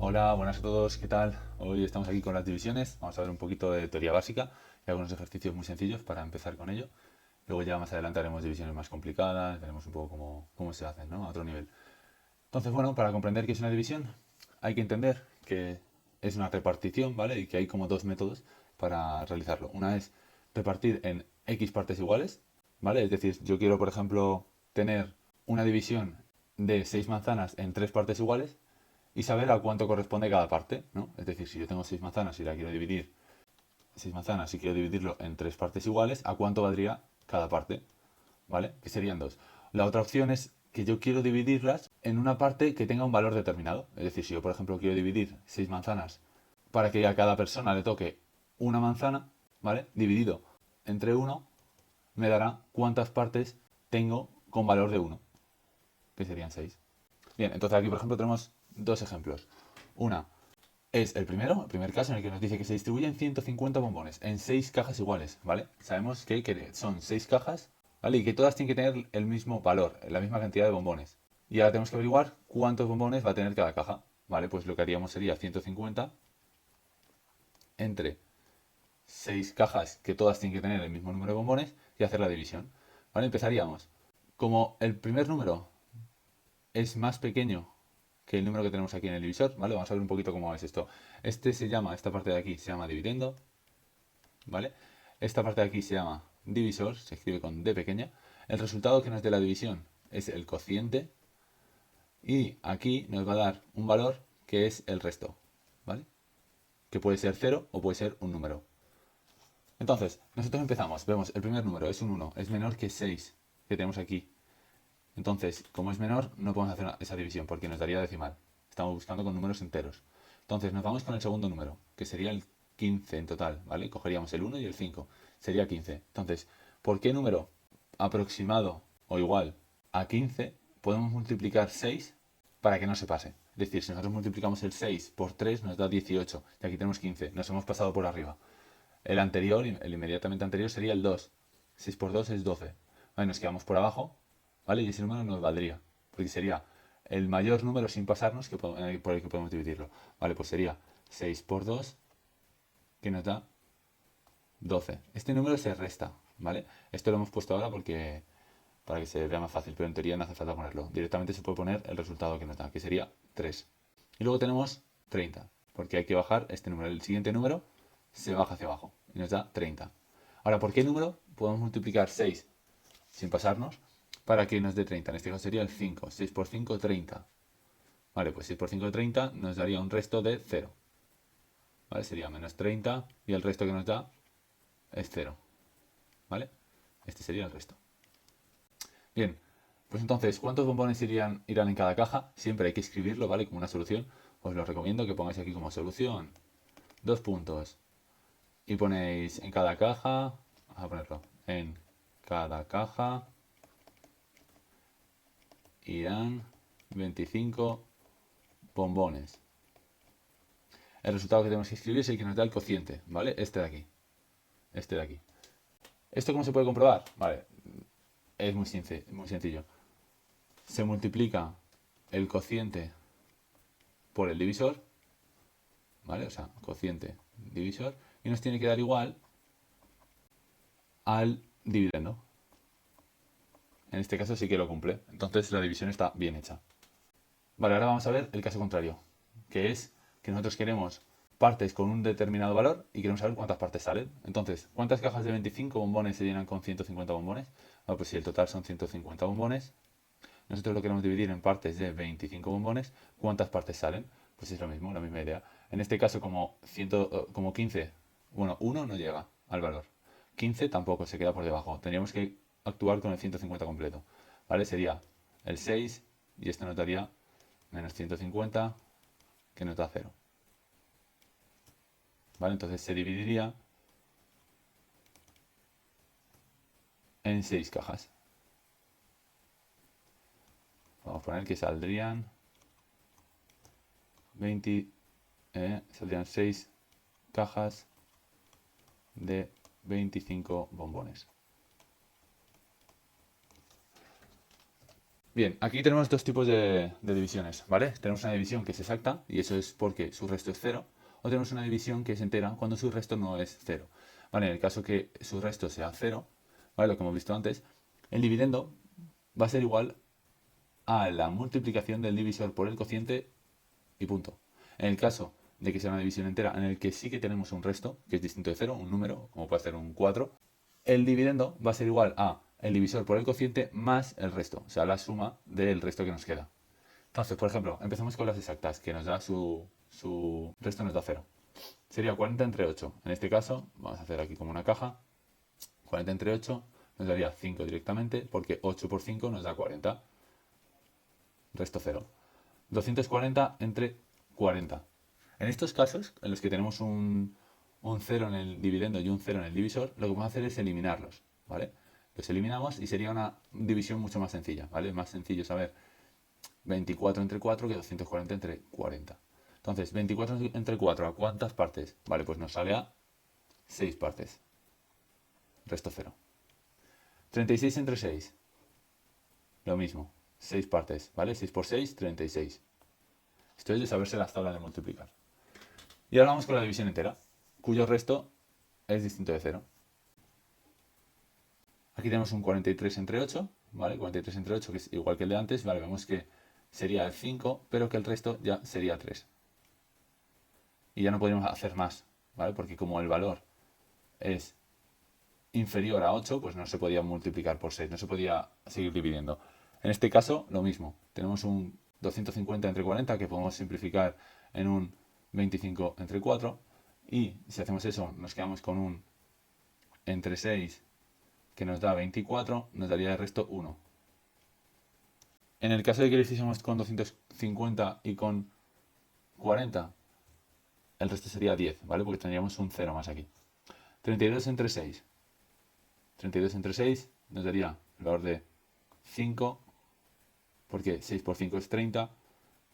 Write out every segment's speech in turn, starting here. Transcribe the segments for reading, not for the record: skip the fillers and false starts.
Hola, buenas a todos, ¿qué tal? Hoy estamos aquí con las divisiones, vamos a ver un poquito de teoría básica y algunos ejercicios muy sencillos para empezar con ello. Luego ya más adelante haremos divisiones más complicadas, veremos un poco cómo se hacen, ¿no? A otro nivel. Entonces, bueno, para comprender qué es una división, hay que entender que es una repartición, ¿vale? Y que hay como dos métodos para realizarlo. Una es repartir en X partes iguales, ¿vale? Es decir, yo quiero, por ejemplo, tener una división de 6 manzanas en 3 partes iguales y saber a cuánto corresponde cada parte, ¿no? Es decir, si yo tengo 6 manzanas y la quiero dividir, 6 manzanas y quiero dividirlo en 3 partes iguales, ¿a cuánto valdría cada parte? ¿Vale? Que serían dos. La otra opción es que yo quiero dividirlas en una parte que tenga un valor determinado. Es decir, si yo, por ejemplo, quiero dividir 6 manzanas para que a cada persona le toque una manzana, ¿vale? Dividido entre uno, me dará cuántas partes tengo con valor de uno, que serían 6. Bien, entonces aquí, por ejemplo, tenemos dos ejemplos. Una es el primer caso en el que nos dice que se distribuyen 150 bombones en 6 cajas iguales, ¿vale? Sabemos que son 6 cajas, ¿vale? Y que todas tienen que tener el mismo valor, la misma cantidad de bombones. Y ahora tenemos que averiguar cuántos bombones va a tener cada caja, ¿vale? Pues lo que haríamos sería 150 entre 6 cajas que todas tienen que tener el mismo número de bombones y hacer la división, ¿vale? Empezaríamos. Como el primer número es más pequeño que el número que tenemos aquí en el divisor, ¿vale? Vamos a ver un poquito cómo es esto. Esta parte de aquí se llama dividendo, ¿vale? Esta parte de aquí se llama divisor, se escribe con D pequeña. El resultado que nos dé la división es el cociente y aquí nos va a dar un valor que es el resto, ¿vale? Que puede ser 0 o puede ser un número. Entonces, nosotros empezamos, vemos el primer número es un 1, es menor que 6 que tenemos aquí. Entonces, como es menor, no podemos hacer esa división porque nos daría decimal. Estamos buscando con números enteros. Entonces, nos vamos con el segundo número, que sería el 15 en total, ¿vale? Cogeríamos el 1 y el 5. Sería 15. Entonces, ¿por qué número aproximado o igual a 15 podemos multiplicar 6 para que no se pase? Es decir, si nosotros multiplicamos el 6 por 3 nos da 18 y aquí tenemos 15. Nos hemos pasado por arriba. El anterior, el inmediatamente anterior sería el 2. 6 por 2 es 12. Vale, nos quedamos por abajo, ¿vale? Y ese número nos valdría, porque sería el mayor número sin pasarnos por el que podemos dividirlo. Vale, pues sería 6 por 2, que nos da 12. Este número se resta, ¿vale? Esto lo hemos puesto ahora porque para que se vea más fácil, pero en teoría no hace falta ponerlo. Directamente se puede poner el resultado que nos da, que sería 3. Y luego tenemos 30, porque hay que bajar este número. El siguiente número se baja hacia abajo y nos da 30. Ahora, ¿por qué número podemos multiplicar 6 sin pasarnos para que nos dé 30? En este caso sería el 5. 6 por 5, 30. Vale, pues 6 por 5, 30 nos daría un resto de 0. ¿Vale? Sería menos 30 y el resto que nos da es 0. ¿Vale? Este sería el resto. Bien, pues entonces, ¿cuántos bombones irán en cada caja? Siempre hay que escribirlo, ¿vale? Como una solución. Os lo recomiendo que pongáis aquí como solución. Dos puntos. Y ponéis en cada caja. Vamos a ponerlo. En cada caja irán 25 bombones. El resultado que tenemos que escribir es el que nos da el cociente, ¿vale? Este de aquí. Este de aquí. ¿Esto cómo se puede comprobar? Vale, es muy sencillo. Se multiplica el cociente por el divisor, ¿vale? O sea, cociente divisor. Y nos tiene que dar igual al dividendo. En este caso sí que lo cumple. Entonces la división está bien hecha. Vale, ahora vamos a ver el caso contrario, que es que nosotros queremos partes con un determinado valor y queremos saber cuántas partes salen. Entonces, ¿cuántas cajas de 25 bombones se llenan con 150 bombones? Bueno, pues si el total son 150 bombones, nosotros lo queremos dividir en partes de 25 bombones, ¿cuántas partes salen? Pues es lo mismo, la misma idea. En este caso, como 15, bueno, 1 no llega al valor. 15 tampoco, se queda por debajo. Tendríamos que actuar con el 150 completo. ¿Vale? Sería el 6 y esto nos daría menos 150, que nos da 0. ¿Vale? Entonces se dividiría en 6 cajas. Vamos a poner que saldrían 20, saldrían 6 cajas de 25 bombones. Bien, aquí tenemos dos tipos de divisiones, ¿vale? Tenemos una división que es exacta, y eso es porque su resto es cero, o tenemos una división que es entera cuando su resto no es cero. ¿Vale? En el caso que su resto sea cero, ¿vale? Lo que hemos visto antes, el dividendo va a ser igual a la multiplicación del divisor por el cociente y punto. En el caso de que sea una división entera en el que sí que tenemos un resto, que es distinto de cero, un número, como puede ser un 4, el dividendo va a ser igual a el divisor por el cociente más el resto, o sea, la suma del resto que nos queda. Entonces, por ejemplo, empezamos con las exactas, que nos da su resto nos da 0. Sería 40 entre 8. En este caso, vamos a hacer aquí como una caja. 40 entre 8 nos daría 5 directamente, porque 8 por 5 nos da 40. Resto 0. 240 entre 40. En estos casos, en los que tenemos un 0 en el dividendo y un 0 en el divisor, lo que vamos a hacer es eliminarlos, ¿vale? Los eliminamos y sería una división mucho más sencilla, ¿vale? Más sencillo saber 24 entre 4 que 240 entre 40. Entonces, 24 entre 4, ¿a cuántas partes? Vale, pues nos sale a 6 partes. Resto 0. 36 entre 6. Lo mismo, 6 partes, ¿vale? 6 por 6, 36. Esto es de saberse las tablas de multiplicar. Y ahora vamos con la división entera, cuyo resto es distinto de 0. Aquí tenemos un 43 entre 8, ¿vale? 43 entre 8, que es igual que el de antes, ¿vale? Vemos que sería el 5, pero que el resto ya sería 3. Y ya no podríamos hacer más, ¿vale? Porque como el valor es inferior a 8, pues no se podía multiplicar por 6, no se podía seguir dividiendo. En este caso, lo mismo. Tenemos un 250 entre 40 que podemos simplificar en un 25 entre 4. Y si hacemos eso, nos quedamos con un entre 6 que nos da 24, nos daría el resto 1. En el caso de que lo hiciésemos con 250 y con 40, el resto sería 10, ¿vale? Porque tendríamos un 0 más aquí. 32 entre 6. 32 entre 6 nos daría el valor de 5, porque 6 por 5 es 30,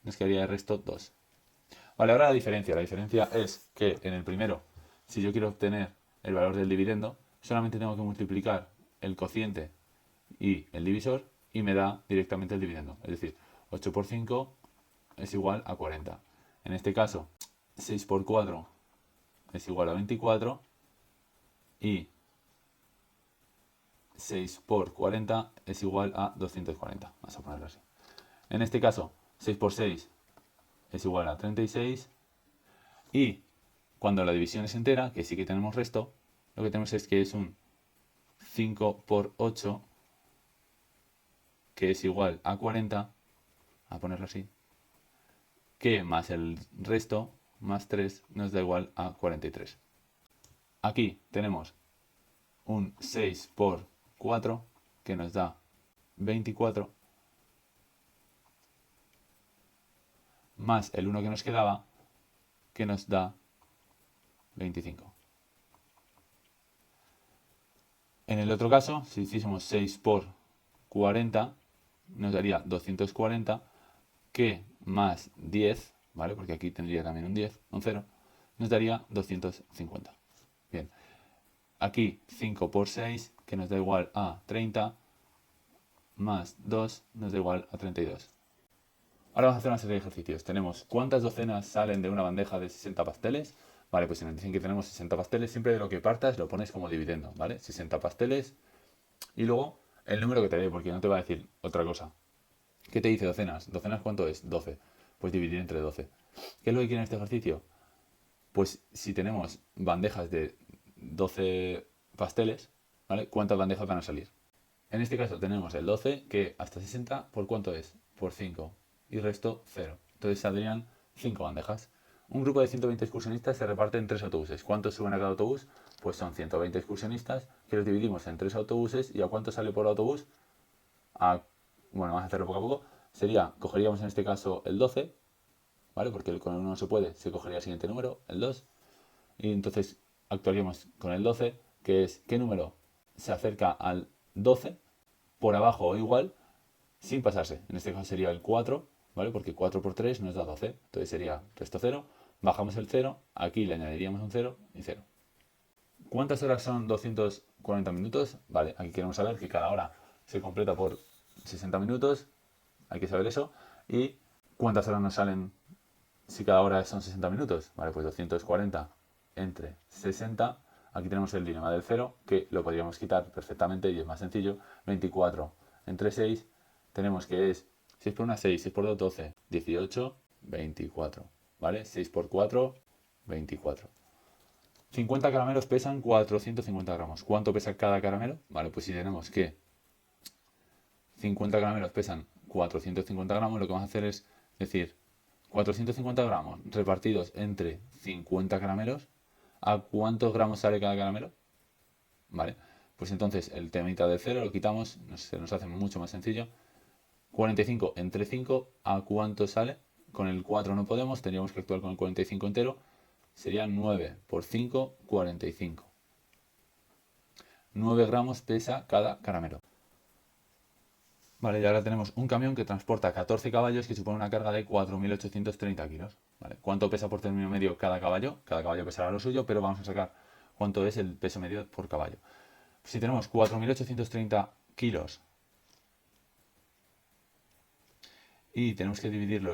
nos quedaría el resto 2. Vale, ahora la diferencia. La diferencia es que en el primero, si yo quiero obtener el valor del dividendo, solamente tengo que multiplicar el cociente y el divisor y me da directamente el dividendo. Es decir, 8 por 5 es igual a 40. En este caso, 6 por 4 es igual a 24 y 6 por 40 es igual a 240. Vamos a ponerlo así. En este caso, 6 por 6 es igual a 36 y cuando la división es entera, que sí que tenemos resto, lo que tenemos es que es un 5 por 8 que es igual a 40, a ponerlo así, que más el resto, más 3, nos da igual a 43. Aquí tenemos un 6 por 4 que nos da 24, más el 1 que nos quedaba, que nos da 25. En el otro caso, si hiciésemos 6 por 40, nos daría 240, que más 10, ¿vale? Porque aquí tendría también un 10, un 0, nos daría 250. Bien, aquí 5 por 6, que nos da igual a 30, más 2 nos da igual a 32. Ahora vamos a hacer una serie de ejercicios. Tenemos cuántas docenas salen de una bandeja de 60 pasteles. Vale, pues si nos dicen que tenemos 60 pasteles, siempre de lo que partas lo pones como dividendo, ¿vale? 60 pasteles y luego el número que te dé, porque no te va a decir otra cosa. ¿Qué te dice docenas? ¿Docenas cuánto es? 12. Pues dividir entre 12. ¿Qué es lo que quiere en este ejercicio? Pues si tenemos bandejas de 12 pasteles, ¿vale? ¿Cuántas bandejas van a salir? En este caso tenemos el 12, que hasta 60, ¿por cuánto es? Por 5. Y resto 0. Entonces saldrían 5 bandejas. Un grupo de 120 excursionistas se reparte en 3 autobuses. ¿Cuántos suben a cada autobús? Pues son 120 excursionistas, que los dividimos en 3 autobuses. ¿Y a cuánto sale por autobús? Bueno, vamos a hacerlo poco a poco. Cogeríamos en este caso el 12, ¿vale? Porque con el 1 no se puede, se cogería el siguiente número, el 2. Y entonces actuaríamos con el 12, que es qué número se acerca al 12 por abajo o igual, sin pasarse. En este caso sería el 4, ¿vale? Porque 4 por 3 nos da 12. Entonces sería resto 0, bajamos el 0, aquí le añadiríamos un 0 y 0. ¿Cuántas horas son 240 minutos? Vale, aquí queremos saber que cada hora se completa por 60 minutos. hay que saber eso. ¿Y cuántas horas nos salen si cada hora son 60 minutos? Vale, pues 240 entre 60. Aquí tenemos el dilema del 0, que lo podríamos quitar perfectamente y es más sencillo. 24 entre 6, tenemos que es 6 por 1, 6, 6 por 2, 12, 18, 24. ¿Vale? 6 por 4, 24. 50 caramelos pesan 450 gramos. ¿Cuánto pesa cada caramelo? Vale, pues si tenemos que 50 caramelos pesan 450 gramos, lo que vamos a hacer es decir 450 gramos repartidos entre 50 caramelos. ¿A cuántos gramos sale cada caramelo? Vale, pues entonces el temita del 0 lo quitamos, se nos hace mucho más sencillo. 45 entre 5, ¿a cuánto sale? Con el 4 no podemos, tendríamos que actuar con el 45 entero. Sería 9 por 5, 45. 9 gramos pesa cada caramelo. Vale, y ahora tenemos un camión que transporta 14 caballos que supone una carga de 4.830 kilos. ¿Vale? ¿Cuánto pesa por término medio cada caballo? Cada caballo pesará lo suyo, pero vamos a sacar cuánto es el peso medio por caballo. Si tenemos 4.830 kilos y tenemos que dividir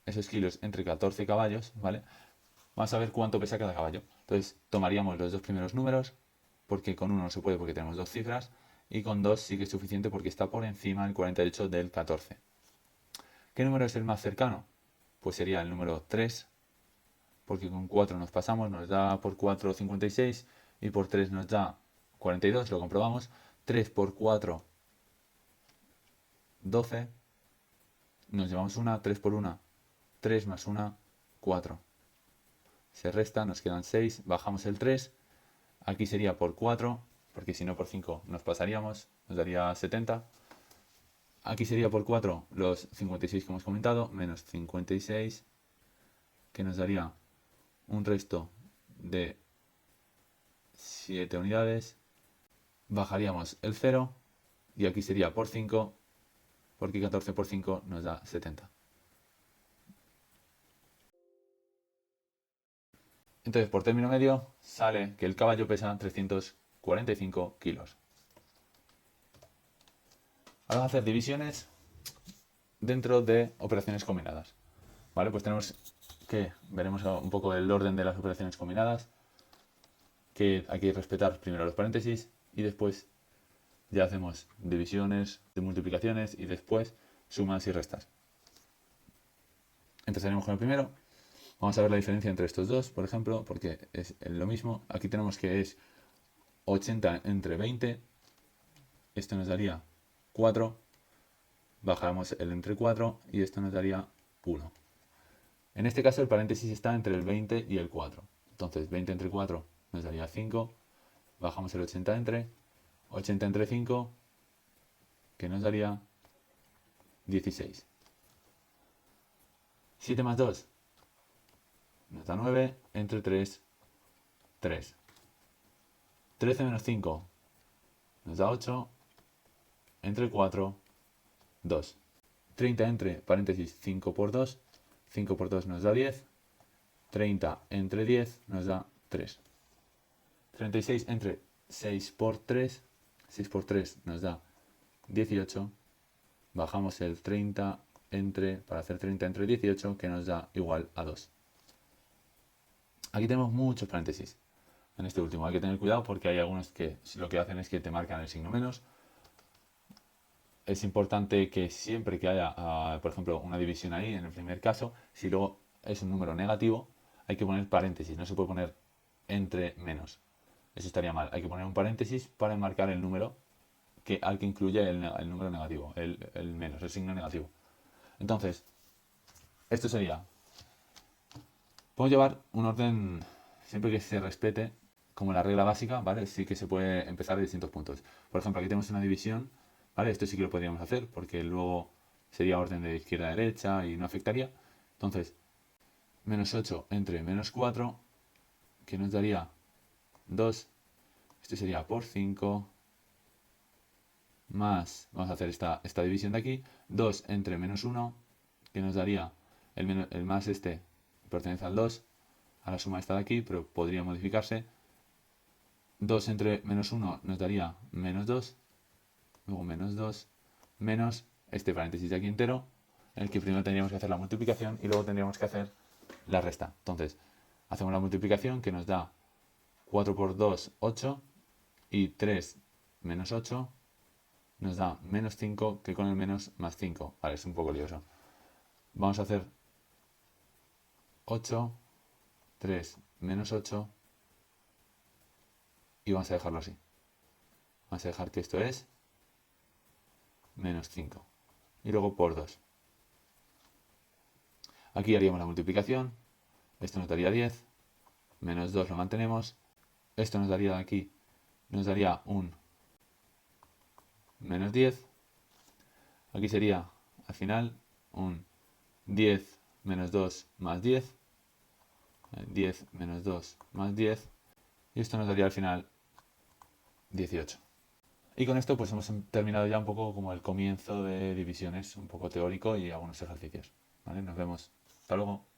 esos kilos entre 14 caballos, ¿vale? Vamos a ver cuánto pesa cada caballo. Entonces tomaríamos los dos primeros números, porque con uno no se puede porque tenemos dos cifras, y con 2 sí que es suficiente porque está por encima el 48 del 14. ¿Qué número es el más cercano? Pues sería el número 3, porque con 4 nos pasamos, nos da por 4 56 y por 3 nos da 42, lo comprobamos. 3 por 4, 12. Nos llevamos una, 3 por 1, 3 más 1, 4. Se resta, nos quedan 6, bajamos el 3. Aquí sería por 4, porque si no por 5 nos pasaríamos, nos daría 70. Aquí sería por 4 los 56 que hemos comentado, menos 56, que nos daría un resto de 7 unidades. Bajaríamos el 0 y aquí sería por 5, porque 14 por 5 nos da 70. Entonces, por término medio, sale que el caballo pesa 345 kilos. Ahora vamos a hacer divisiones dentro de operaciones combinadas. Vale, pues tenemos que, veremos un poco el orden de las operaciones combinadas, que hay que respetar primero los paréntesis y después ya hacemos divisiones, de multiplicaciones y después sumas y restas. Empezaremos con el primero. Vamos a ver la diferencia entre estos dos, por ejemplo, porque es lo mismo. Aquí tenemos que es 80 entre 20. Esto nos daría 4. Bajamos el entre 4 y esto nos daría 1. En este caso el paréntesis está entre el 20 y el 4. Entonces 20 entre 4 nos daría 5. Bajamos el 80 entre 5, que nos daría 16. 7 más 2 nos da 9, entre 3, 3. 13 menos 5 nos da 8, entre 4, 2. 30 entre paréntesis 5 por 2, 5 por 2 nos da 10. 30 entre 10 nos da 3. 36 entre 6 por 3, 6 por 3 nos da 18. Bajamos el 30 para hacer 30 entre 18, que nos da igual a 2. Aquí tenemos muchos paréntesis. En este último hay que tener cuidado porque hay algunos que lo que hacen es que te marcan el signo menos. Es importante que siempre que haya, por ejemplo, una división ahí, en el primer caso, si luego es un número negativo, hay que poner paréntesis, no se puede poner entre menos. Eso estaría mal. Hay que poner un paréntesis para enmarcar el número al que incluye el número negativo, el menos, el signo negativo. Entonces, esto sería... Podemos llevar un orden siempre que se respete, como la regla básica, ¿vale? Sí que se puede empezar de distintos puntos. Por ejemplo, aquí tenemos una división, ¿vale? Esto sí que lo podríamos hacer porque luego sería orden de izquierda a derecha y no afectaría. Entonces, menos 8 entre menos 4, que nos daría 2. Esto sería por 5, más, vamos a hacer esta división de aquí, 2 entre menos 1, que nos daría el más pertenece al 2, a la suma esta de aquí, pero podría modificarse. 2 entre menos 1 nos daría menos 2, luego menos 2, menos este paréntesis de aquí entero, en el que primero tendríamos que hacer la multiplicación y luego tendríamos que hacer la resta. Entonces, hacemos la multiplicación que nos da 4 por 2, 8, y 3 menos 8 nos da menos 5, que con el menos más 5. Vale, es un poco lioso. Vamos a hacer 8, 3 menos 8 y vamos a dejarlo así. Vamos a dejar que esto es menos 5. Y luego por 2. Aquí haríamos la multiplicación. Esto nos daría 10. Menos 2 lo mantenemos. Esto nos daría de aquí, nos daría un menos 10. Aquí sería, al final, un 10 menos 2 más 10. 10 menos 2 más 10. Y esto nos daría al final 18. Y con esto pues hemos terminado ya un poco como el comienzo de divisiones, un poco teórico y algunos ejercicios. ¿Vale? Nos vemos. Hasta luego.